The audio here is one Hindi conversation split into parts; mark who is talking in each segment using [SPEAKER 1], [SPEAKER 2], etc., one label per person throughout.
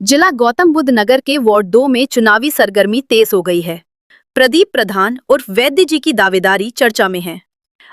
[SPEAKER 1] जिला गौतम बुद्ध नगर के वार्ड 2 में चुनावी सरगर्मी तेज हो गई है। प्रदीप प्रधान उर्फ वैद्य जी की दावेदारी चर्चा में है।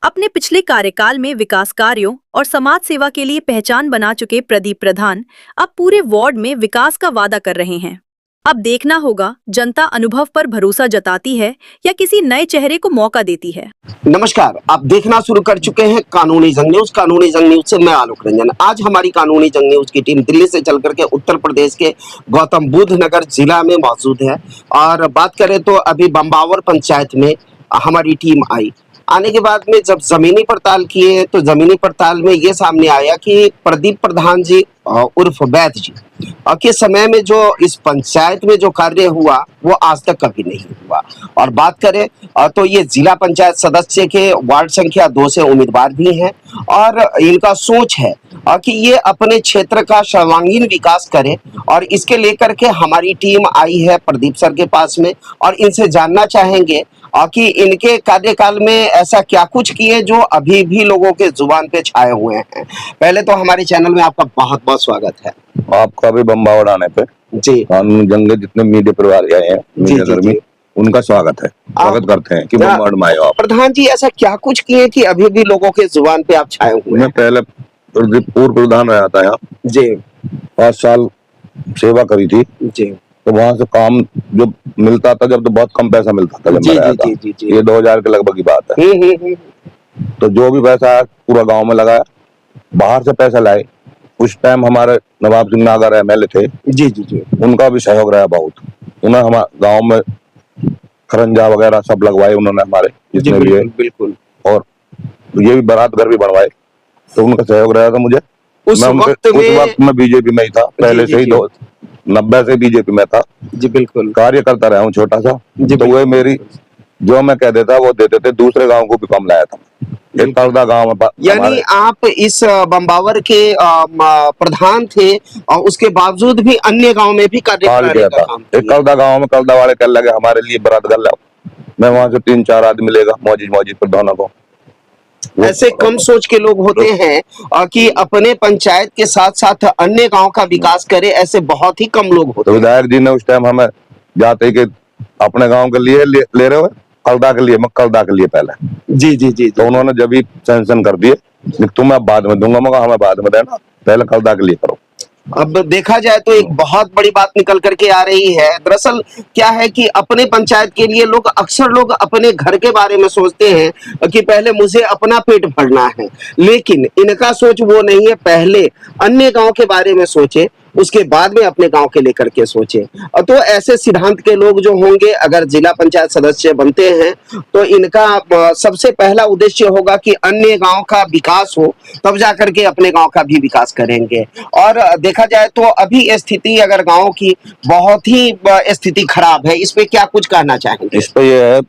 [SPEAKER 1] अपने पिछले कार्यकाल में विकास कार्यों और समाज सेवा के लिए पहचान बना चुके प्रदीप प्रधान अब पूरे वार्ड में विकास का वादा कर रहे हैं। अब देखना होगा जनता अनुभव पर भरोसा जताती है या किसी नए चेहरे को मौका देती है।
[SPEAKER 2] नमस्कार, आप देखना शुरू कर चुके हैं कानूनी जंग न्यूज। कानूनी जंग न्यूज से मैं आलोक रंजन। आज हमारी कानूनी जंग न्यूज की टीम दिल्ली से चल करके उत्तर प्रदेश के गौतम बुद्ध नगर जिला में मौजूद है। और बात करें तो अभी बम्बावर पंचायत में हमारी टीम आई। आने के बाद में जब जमीनी पड़ताल किए तो जमीनी पड़ताल में ये सामने आया कि प्रदीप प्रधान जी उर्फ वैद्य जी के समय में जो इस पंचायत में जो कार्य हुआ वो आज तक कभी नहीं हुआ। और बात करें तो ये जिला पंचायत सदस्य के वार्ड संख्या 2 से उम्मीदवार भी हैं और इनका सोच है कि ये अपने क्षेत्र का सर्वांगीण विकास करें। और इसके लेकर के हमारी टीम आई है प्रदीप सर के पास में और इनसे जानना चाहेंगे कि इनके कार्यकाल में ऐसा क्या कुछ किए जो अभी भी लोगों के जुबान पे छाए हुए हैं। पहले तो हमारे चैनल में आपका बहुत बहुत स्वागत है।
[SPEAKER 3] आपका भी बम्बावड़ आने पे
[SPEAKER 2] जी
[SPEAKER 3] कानूनी जंग जितने मीडिया परिवार आए हैं मीडिया कर्मी उनका स्वागत है, स्वागत करते हैं कि बम्बावड़ में आए हो आप।
[SPEAKER 2] प्रधान जी ऐसा क्या कुछ किए कि अभी भी लोगों के जुबान पे आप छाए हुए
[SPEAKER 3] मैं
[SPEAKER 2] हैं?
[SPEAKER 3] पहले पूर्व प्रधान रहा था यहाँ
[SPEAKER 2] जी
[SPEAKER 3] 5 साल सेवा करी थी।
[SPEAKER 2] जी
[SPEAKER 3] तो वहां से काम जो मिलता था जब तो बहुत कम पैसा मिलता था जब
[SPEAKER 2] जी
[SPEAKER 3] मैं रहा
[SPEAKER 2] जी
[SPEAKER 3] था।
[SPEAKER 2] जी जी
[SPEAKER 3] ये 2000 के लगभग की बात है। तो जो भी पैसा आया पूरा गांव में लगाया, बाहर से पैसा लाए। उस टाइम हमारे नवाब सिंह नागर एमएलए थे,
[SPEAKER 2] जी जी जी
[SPEAKER 3] उनका भी सहयोग रहा बहुत। उन्हें हमारे गाँव में खरंजा वगैरह सब लगवाए उन्होंने हमारे जितने भी है।
[SPEAKER 2] बिल्कुल।
[SPEAKER 3] और ये भी बारात घर भी बनवाए, तो उनका सहयोग रहा था मुझे।
[SPEAKER 2] उस वक्त
[SPEAKER 3] में बीजेपी में ही था, पहले से ही 90 से बीजेपी में था।
[SPEAKER 2] जी बिल्कुल
[SPEAKER 3] कार्य करता रहा हूँ छोटा सा। तो वह मेरी जो मैं कह देता वो देते थे, दूसरे गांव को भी कम लाया था। एक कलदा गांव में
[SPEAKER 2] यानी आप इस बम्बावर के प्रधान थे और उसके बावजूद भी अन्य गांव में भी कार्य
[SPEAKER 3] किया था। एक कलदा गांव में कलदा वाले कर लगे हमारे लिए बारात घर लाओ। मैं वहां से 3-4 आदमी लेगा मौजिद प्रधानों को।
[SPEAKER 2] ऐसे कम सोच के लोग होते हैं कि अपने पंचायत के साथ साथ अन्य गांव का विकास करे, ऐसे बहुत ही कम लोग होते हैं।
[SPEAKER 3] विधायक जी ने उस टाइम हमें जाते कि अपने गांव के लिए ले रहे हो, कलदा के लिए, मैं कलदा के लिए पहले
[SPEAKER 2] जी जी जी
[SPEAKER 3] तो उन्होंने जब ही सैंक्शन कर दिए, तुम्हें बाद में दूंगा, मगर हमें बाद में देना, पहले कलदा के लिए करो।
[SPEAKER 2] अब देखा जाए तो एक बहुत बड़ी बात निकल करके आ रही है। दरअसल क्या है कि अपने पंचायत के लिए अक्सर लोग अपने घर के बारे में सोचते हैं कि पहले मुझे अपना पेट भरना है, लेकिन इनका सोच वो नहीं है। पहले अन्य गांव के बारे में सोचे, उसके बाद में अपने गांव के लेकर के सोचे। तो ऐसे सिद्धांत के लोग जो होंगे अगर जिला पंचायत सदस्य बनते हैं तो इनका सबसे पहला उद्देश्य होगा कि अन्य गांव का विकास हो, तब जाकर के अपने गांव का भी विकास करेंगे। और देखा जाए तो अभी स्थिति अगर गांव की बहुत ही स्थिति खराब है, इस पे क्या कुछ कहना चाहेंगे?
[SPEAKER 3] इस पे ये है,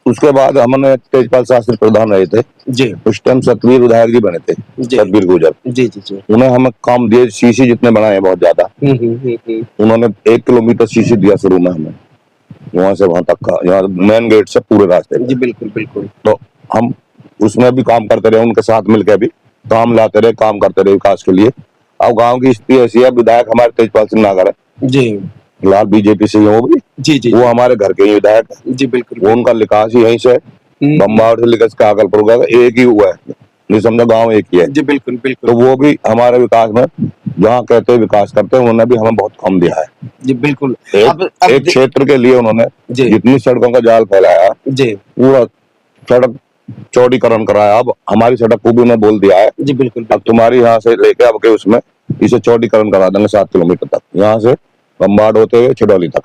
[SPEAKER 3] उसके बाद हमने तेजपाल शास्त्री प्रधान रहे थे
[SPEAKER 2] जी।
[SPEAKER 3] उस टाइम सतवीर विधायक जी बने थे, सतवीर गुजर
[SPEAKER 2] जी जी जी
[SPEAKER 3] उन्हें हमें काम दिए, सीसी जितने बनाए बहुत ज्यादा। उन्होंने 1 किलोमीटर सीसी दिया शुरू में हमें, वहां से वहां तक का, यहाँ मेन गेट से पूरे रास्ते।
[SPEAKER 2] जी बिल्कुल बिल्कुल।
[SPEAKER 3] तो हम उसमें भी काम करते रहे, उनके साथ मिलकर भी काम लाते रहे, काम करते रहे विकास के लिए। अब गाँव की स्थिति ऐसी है, विधायक हमारे तेजपाल सिंह नागर है
[SPEAKER 2] जी,
[SPEAKER 3] फिलहाल बीजेपी से वो भी
[SPEAKER 2] जी जी
[SPEAKER 3] वो हमारे घर के ही विधायक है।
[SPEAKER 2] जी बिल्कुल।
[SPEAKER 3] वो उनका विकास ही यहीं से बम्बावड़ से लेकर के आगलपुर का एक ही हुआ है, नहीं समझो गांव एक ही है।
[SPEAKER 2] जी बिल्कुल बिल्कुल।
[SPEAKER 3] तो वो भी हमारे विकास में जहाँ कहते हैं विकास करते हैं, उन्होंने भी हमें बहुत कम दिया है।
[SPEAKER 2] जी बिल्कुल।
[SPEAKER 3] अब एक क्षेत्र के लिए उन्होंने जितनी सड़कों का जाल फैलाया
[SPEAKER 2] जी,
[SPEAKER 3] पूरा सड़क चौड़ीकरण कराया। अब हमारी सड़क को भी उन्होंने बोल दिया है
[SPEAKER 2] जी बिल्कुल।
[SPEAKER 3] अब तुम्हारी यहाँ से लेके अब के उसमें इसे चौड़ीकरण करा देंगे 7 किलोमीटर तक, यहाँ से बम्बावड़ होते हुए छिडौली तक।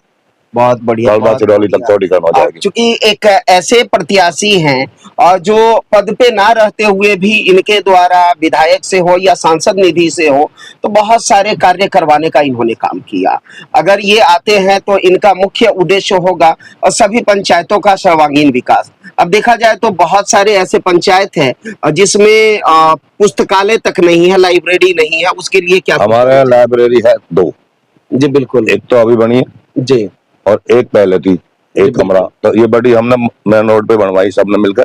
[SPEAKER 2] बहुत बढ़िया,
[SPEAKER 3] छिडौली तक चौड़ीकरण हो जाएगी।
[SPEAKER 2] क्योंकि एक ऐसे प्रत्याशी हैं और जो पद पे ना रहते हुए भी इनके द्वारा विधायक से हो या सांसद निधि से हो तो बहुत सारे कार्य करवाने का इन्होंने काम किया। अगर ये आते हैं तो इनका मुख्य उद्देश्य होगा और सभी पंचायतों का सर्वांगीण विकास। अब देखा जाए तो बहुत सारे ऐसे पंचायत है जिसमें पुस्तकालय तक नहीं है, लाइब्रेरी नहीं है, उसके लिए क्या?
[SPEAKER 3] हमारे यहाँ लाइब्रेरी है 2।
[SPEAKER 2] जी बिल्कुल।
[SPEAKER 3] एक तो अभी बनी है
[SPEAKER 2] जी,
[SPEAKER 3] और एक पहले थी, एक कमरा। तो ये बड़ी हमने मेन रोड पे बनवाई सबने मिलकर।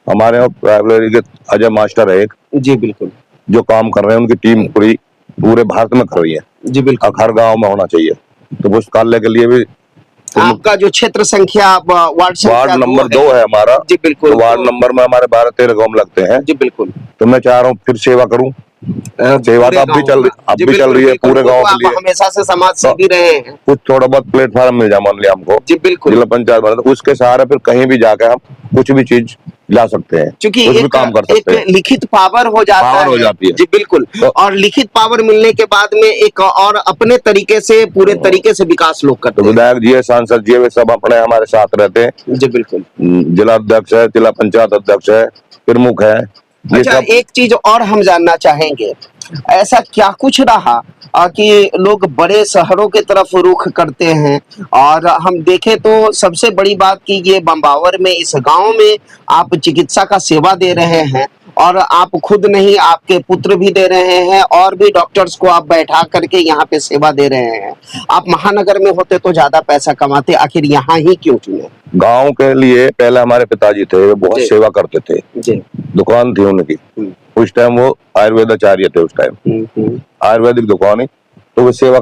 [SPEAKER 3] हमारे यहाँ लाइब्रेरी के अजय मास्टर है एक,
[SPEAKER 2] जी बिल्कुल,
[SPEAKER 3] जो काम कर रहे हैं, उनकी टीम पूरी पूरे भारत में कर रही है,
[SPEAKER 2] जी बिल्कुल।
[SPEAKER 3] हर गांव में होना चाहिए। तो पुस्तकालय के लिए भी
[SPEAKER 2] आपका जो क्षेत्र संख्या वार्ड संख्या
[SPEAKER 3] वार्ड नंबर 2 है हमारा,
[SPEAKER 2] जी बिल्कुल।
[SPEAKER 3] तो वार्ड नंबर में हमारे 12-13 गांव लगते हैं।
[SPEAKER 2] जी बिल्कुल।
[SPEAKER 3] तो मैं चाह रहा हूँ फिर सेवा करूं। सेवा तो अब भी चल रही है पूरे गांव के लिए।
[SPEAKER 2] हमेशा से समाज सेवी रहे हैं।
[SPEAKER 3] कुछ थोड़ा बहुत प्लेटफॉर्म मिल जाए मान लिया हमको,
[SPEAKER 2] जी बिल्कुल।
[SPEAKER 3] जिला पंचायत बना, तो उसके सहारे फिर कहीं भी जाकर हम कुछ भी चीज ला सकते हैं,
[SPEAKER 2] क्योंकि
[SPEAKER 3] कुछ भी काम कर सकते हैं।
[SPEAKER 2] लिखित पावर हो जाता
[SPEAKER 3] पावर
[SPEAKER 2] है।
[SPEAKER 3] हो जाती है।
[SPEAKER 2] जी बिल्कुल। और लिखित पावर मिलने के बाद में एक और अपने तरीके से पूरे तरीके से विकास लोग करते
[SPEAKER 3] तो
[SPEAKER 2] हैं।
[SPEAKER 3] विधायक जी है, सांसद जी है, वे सब अपने हमारे साथ रहते हैं।
[SPEAKER 2] जी बिल्कुल।
[SPEAKER 3] जिला अध्यक्ष है, जिला पंचायत अध्यक्ष है, प्रमुख है।
[SPEAKER 2] अच्छा, एक चीज और हम जानना चाहेंगे, ऐसा क्या कुछ रहा कि लोग बड़े शहरों के तरफ रुख करते हैं? और हम देखें तो सबसे बड़ी बात कि ये बम्बावर में इस गांव में आप चिकित्सा का सेवा दे रहे हैं, और आप खुद नहीं, आपके पुत्र भी दे रहे हैं, और भी डॉक्टर्स को आप बैठा करके यहाँ पे सेवा दे रहे हैं। आप महानगर में होते तो ज्यादा पैसा कमाते, आखिर यहाँ ही क्यों चुने?
[SPEAKER 3] गांव के लिए पहले हमारे पिताजी थे, वो बहुत सेवा करते थे।
[SPEAKER 2] जी।
[SPEAKER 3] दुकान थी उनकी, उस टाइम वो आयुर्वेदाचार्य थे। उस टाइम आयुर्वेदिक दुकान है, तो वो सेवा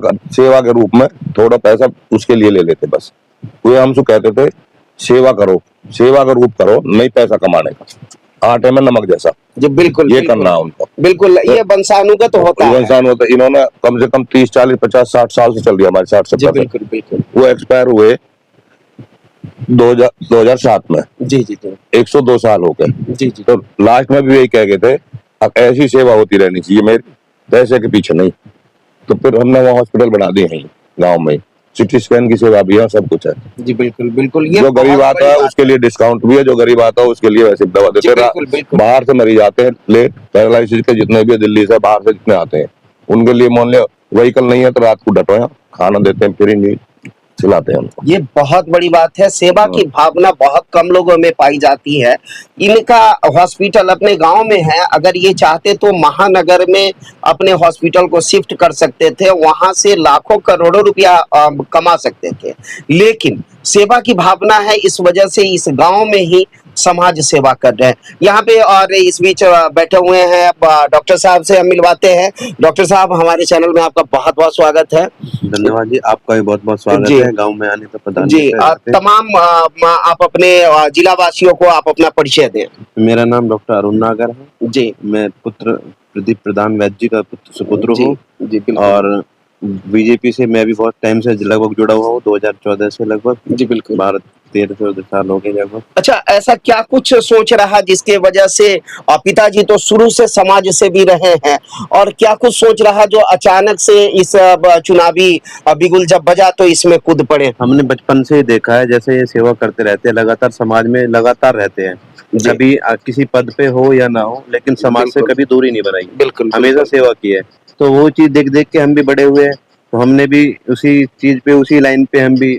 [SPEAKER 3] के रूप में थोड़ा पैसा उसके लिए ले लेते बस। वो हमसे कहते थे सेवा करो, सेवा का रूप करो, नहीं पैसा कमाने का, आटे में नमक जैसा।
[SPEAKER 2] जी बिल्कुल।
[SPEAKER 3] ये करना है उनको।
[SPEAKER 2] बिल्कुल, ये वंशानुगत होता है।
[SPEAKER 3] वंशानुगत। इन्होंने कम से कम 30, 40, 50, 60 साल से चल रही है हमारे 60-70 साल।
[SPEAKER 2] बिल्कुल बिल्कुल।
[SPEAKER 3] वो एक्सपायर हुए 2007 में।
[SPEAKER 2] जी जी जी।
[SPEAKER 3] 102 साल हो गए।
[SPEAKER 2] जी जी।
[SPEAKER 3] तो लास्ट में भी यही कह गए थे, अब ऐसी सेवा होती रहनी चाहिए मेरी, पैसे के पीछे नहीं। तो फिर हमने वहाँ हॉस्पिटल बना दिए हैं गांव में, सिटी स्कैन की सेवा भी है, सब कुछ है।
[SPEAKER 2] जी बिल्कुल बिल्कुल। ये
[SPEAKER 3] जो गरीब आता है उसके लिए डिस्काउंट भी है, जो गरीब आता है उसके लिए वैसे दवा देते हैं। बाहर से मरीज आते हैं लेट पैरालिसिस के, जितने भी दिल्ली से बाहर से जितने आते हैं, उनके लिए मान लिया व्हीकल नहीं है तो रात को डटो, खाना देते हैं, फ्री नींद खिलाते हैं उनको।
[SPEAKER 2] ये बहुत बड़ी बात है। सेवा की भावना बहुत कम लोगों में पाई जाती है। इनका हॉस्पिटल अपने गांव में है, अगर ये चाहते तो महानगर में अपने हॉस्पिटल को शिफ्ट कर सकते थे, वहां से लाखों करोड़ों रुपया कमा सकते थे, लेकिन सेवा की भावना है, इस वजह से इस गांव में ही समाज सेवा कर रहे हैं यहाँ पे। और इस बीच बैठे हुए हैं डॉक्टर साहब से हम मिलवाते हैं। डॉक्टर साहब, हमारे चैनल में आपका बहुत बहुत स्वागत है।
[SPEAKER 4] धन्यवाद जी, आपका भी बहुत बहुत स्वागत है गांव में आने का पता
[SPEAKER 2] जी। तमाम आप अपने जिला वासियों को आप अपना परिचय दें।
[SPEAKER 4] मेरा नाम डॉक्टर अरुण नागर है
[SPEAKER 2] जी।
[SPEAKER 4] मैं पुत्र प्रदीप प्रधान वैद्य जी का सुपुत्र हूँ।
[SPEAKER 2] जी बिल्कुल।
[SPEAKER 4] और बीजेपी से मैं भी बहुत टाइम से लगभग जुड़ा हुआ हूँ, 2014 से लगभग।
[SPEAKER 2] जी बिल्कुल।
[SPEAKER 4] 13-14 साल हो गए लगभग।
[SPEAKER 2] अच्छा, ऐसा क्या कुछ सोच रहा जिसके वजह से पिताजी तो शुरू से समाज से भी रहे हैं, और क्या कुछ सोच रहा जो अचानक से इस चुनावी बिगुल जब बजा तो इसमें कूद पड़े?
[SPEAKER 4] हमने बचपन से ही देखा है, जैसे ये सेवा करते रहते हैं, लगातार समाज में लगातार रहते हैं, कभी किसी पद पे हो या ना हो, लेकिन समाज से कभी दूरी नहीं बनाई।
[SPEAKER 2] बिल्कुल।
[SPEAKER 4] हमेशा सेवा की है, तो वो चीज देख देख के हम भी बड़े हुए हैं, तो हमने भी उसी चीज पे, उसी लाइन पे हम भी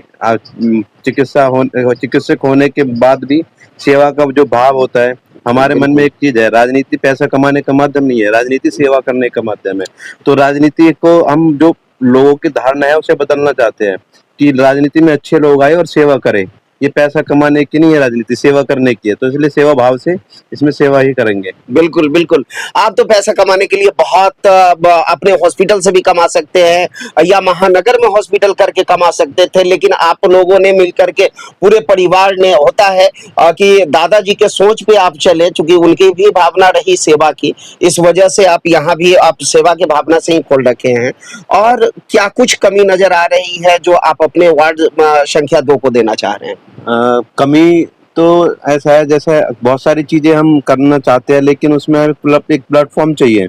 [SPEAKER 4] चिकित्सक होने के बाद भी सेवा का जो भाव होता है हमारे मन में। एक चीज है, राजनीति पैसा कमाने का माध्यम नहीं है, राजनीति सेवा करने का माध्यम है। तो राजनीति को हम, जो लोगों की धारणा है उसे बदलना चाहते हैं कि राजनीति में अच्छे लोग आए और सेवा करें। ये पैसा कमाने की नहीं है राजनीति, सेवा करने की है, तो इसलिए सेवा भाव से इसमें सेवा ही करेंगे।
[SPEAKER 2] बिल्कुल बिल्कुल। आप तो पैसा कमाने के लिए बहुत अपने हॉस्पिटल से भी कमा सकते हैं, या महानगर में हॉस्पिटल करके कमा सकते थे, लेकिन आप लोगों ने मिलकर के, पूरे परिवार ने, होता है कि दादाजी के सोच पे आप चले, चूंकि उनकी भी भावना रही सेवा की, इस वजह से आप यहाँ भी आप सेवा की भावना से ही खोल रखे हैं। और क्या कुछ कमी नजर आ रही है जो आप अपने वार्ड संख्या 2 को देना चाह रहे हैं?
[SPEAKER 4] कमी तो ऐसा है, जैसे बहुत सारी चीजें हम करना चाहते हैं, लेकिन उसमें एक प्लेटफॉर्म चाहिए।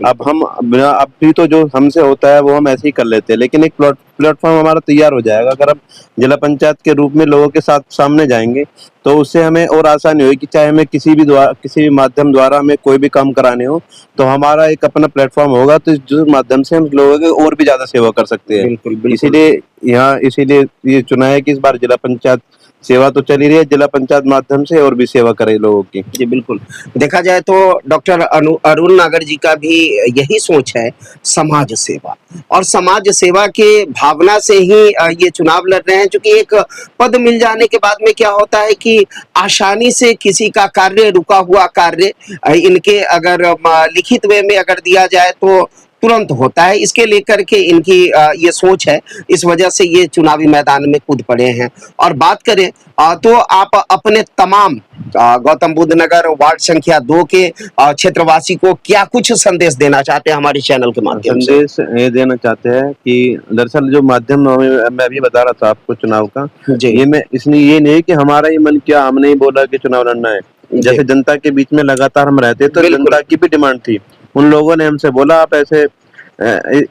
[SPEAKER 4] अब हम अभी तो जो हमसे होता है वो हम ऐसे ही कर लेते हैं, लेकिन एक प्लेटफॉर्म हमारा तैयार हो जाएगा अगर हम जिला पंचायत के रूप में लोगों के साथ सामने जाएंगे, तो उससे हमें और आसानी होगी कि चाहे हमें किसी भी माध्यम द्वारा हमें कोई भी काम कराने हो, तो हमारा एक अपना प्लेटफॉर्म होगा, तो जिस माध्यम से हम लोगों के और भी ज्यादा सेवा कर सकते हैं।
[SPEAKER 2] बिल्कुल।
[SPEAKER 4] इसीलिए ये चुना है कि इस बार जिला पंचायत सेवा तो चली रही है, जिला पंचायत माध्यम से और भी सेवा करे लोगों की।
[SPEAKER 2] जी बिल्कुल। देखा जाए तो डॉक्टर अरुण नागर जी का भी यही सोच है, समाज सेवा, और समाज सेवा के भावना से ही ये चुनाव लड़ रहे हैं। क्योंकि एक पद मिल जाने के बाद में क्या होता है कि आसानी से किसी का कार्य, रुका हुआ कार्य, इनके अगर लिखित वे में अगर दिया जाए तो तुरंत होता है। इसके लेकर के इनकी ये सोच है, इस वजह से ये चुनावी मैदान में कूद पड़े हैं। और बात करें तो आप अपने तमाम गौतम बुद्ध नगर वार्ड संख्या 2 के क्षेत्रवासी को क्या कुछ संदेश देना चाहते हैं हमारे चैनल के माध्यम से?
[SPEAKER 4] संदेश ये देना चाहते हैं कि दरअसल जो माध्यम मैं अभी बता रहा था आपको चुनाव का,
[SPEAKER 2] जी
[SPEAKER 4] ये मैं इसलिए ये नहीं कि हमारा ही मन किया, हमने ही बोला कि चुनाव लड़ना है। जैसे जनता के बीच में लगातार हम रहते तो
[SPEAKER 2] बिल्कुल।
[SPEAKER 4] जनता की भी डिमांड थी, उन लोगों ने हमसे बोला आप ऐसे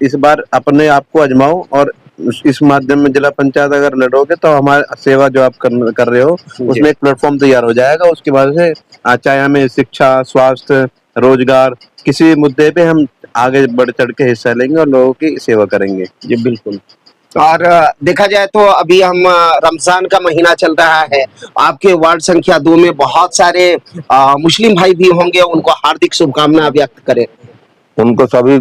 [SPEAKER 4] इस बार अपने आप को आजमाओ और इस माध्यम में जिला पंचायत अगर लड़ोगे तो हमारी सेवा जो आप कर रहे हो उसमें एक प्लेटफॉर्म तैयार हो जाएगा। उसकी वजह से चाहे हमें शिक्षा, स्वास्थ्य, रोजगार, किसी भी मुद्दे पे हम आगे बढ़ चढ़ के हिस्सा लेंगे और लोगों की सेवा करेंगे।
[SPEAKER 2] जी बिल्कुल। और देखा जाए तो अभी हम रमजान का महीना चल रहा है, आपके वार्ड संख्या 2 में बहुत सारे मुस्लिम भाई भी होंगे, उनको हार्दिक शुभकामनाएं व्यक्त करें।
[SPEAKER 3] उनको सभी,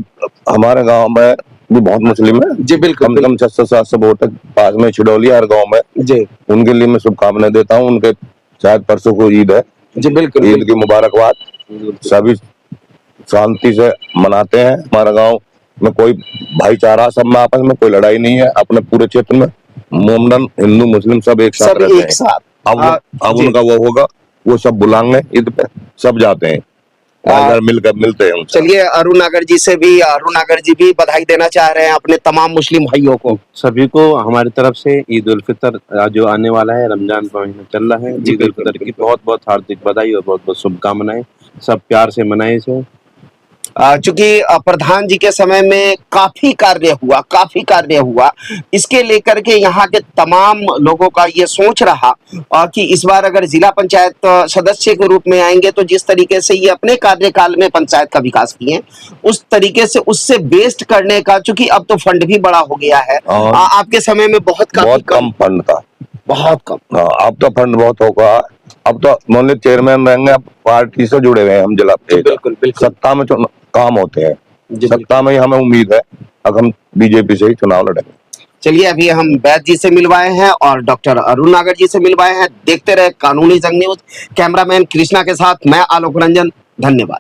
[SPEAKER 3] हमारे गांव में भी बहुत मुस्लिम है
[SPEAKER 2] जी बिल्कुल।
[SPEAKER 3] कम से कम 600-700 वोट पास में छिड़ौली हर गांव में।
[SPEAKER 2] जी
[SPEAKER 3] उनके लिए मैं शुभकामनाएं देता हूं। उनके शायद परसों को ईद है।
[SPEAKER 2] जी बिल्कुल।
[SPEAKER 3] ईद की मुबारकबाद। सभी शांति से मनाते हैं। हमारा गांव में कोई भाईचारा, सब में आपस में कोई लड़ाई नहीं है। अपने पूरे क्षेत्र में मोमडन, हिंदू, मुस्लिम सब एक साथ
[SPEAKER 2] सब
[SPEAKER 3] रहते
[SPEAKER 2] एक
[SPEAKER 3] हैं।
[SPEAKER 2] साथ।
[SPEAKER 3] अब
[SPEAKER 2] जी।
[SPEAKER 3] उनका वो होगा, वो सब बुलाएंगे ईद पे, सब जाते हैं घर मिलकर मिलते हैं उनसे।
[SPEAKER 2] चलिए अरुण नागर जी भी बधाई देना चाह रहे हैं अपने तमाम मुस्लिम भाइयों को।
[SPEAKER 4] सभी को हमारी तरफ से ईद उल फितर जो आने वाला है, रमजान का महीना चल रहा है,
[SPEAKER 2] जी,
[SPEAKER 4] ईद उल फितर की बहुत बहुत हार्दिक बधाई और बहुत बहुत शुभकामनाएं। सब प्यार से मनाए इसे।
[SPEAKER 2] चूंकि प्रधान जी के समय में काफी कार्य हुआ, इसके लेकर के यहाँ के तमाम लोगों का ये सोच रहा कि इस बार अगर जिला पंचायत सदस्य के रूप में आएंगे तो जिस तरीके से ये अपने कार्यकाल में पंचायत का विकास किए, उस तरीके से उससे बेस्ट करने का, चूंकि अब तो फंड भी बड़ा हो गया है। आपके समय में बहुत
[SPEAKER 3] कम फंड था,
[SPEAKER 2] बहुत कम।
[SPEAKER 3] अब तो फंड बहुत होगा। अब तो मान चेयरमैन रहेंगे, अब पार्टी से जुड़े हुए हैं हम जिला पे।
[SPEAKER 2] बिल्कुल बिल्कुल।
[SPEAKER 3] सत्ता में काम होते हैं, सत्ता में ही हमें उम्मीद है। अब हम बीजेपी से ही चुनाव लड़ेंगे।
[SPEAKER 2] चलिए अभी हम वैद्य जी से मिलवाए हैं और डॉक्टर अरुण नागर जी से मिलवाए हैं। देखते रहे कानूनी जंग न्यूज। कैमरामैन कृष्णा के साथ मैं आलोक रंजन, धन्यवाद।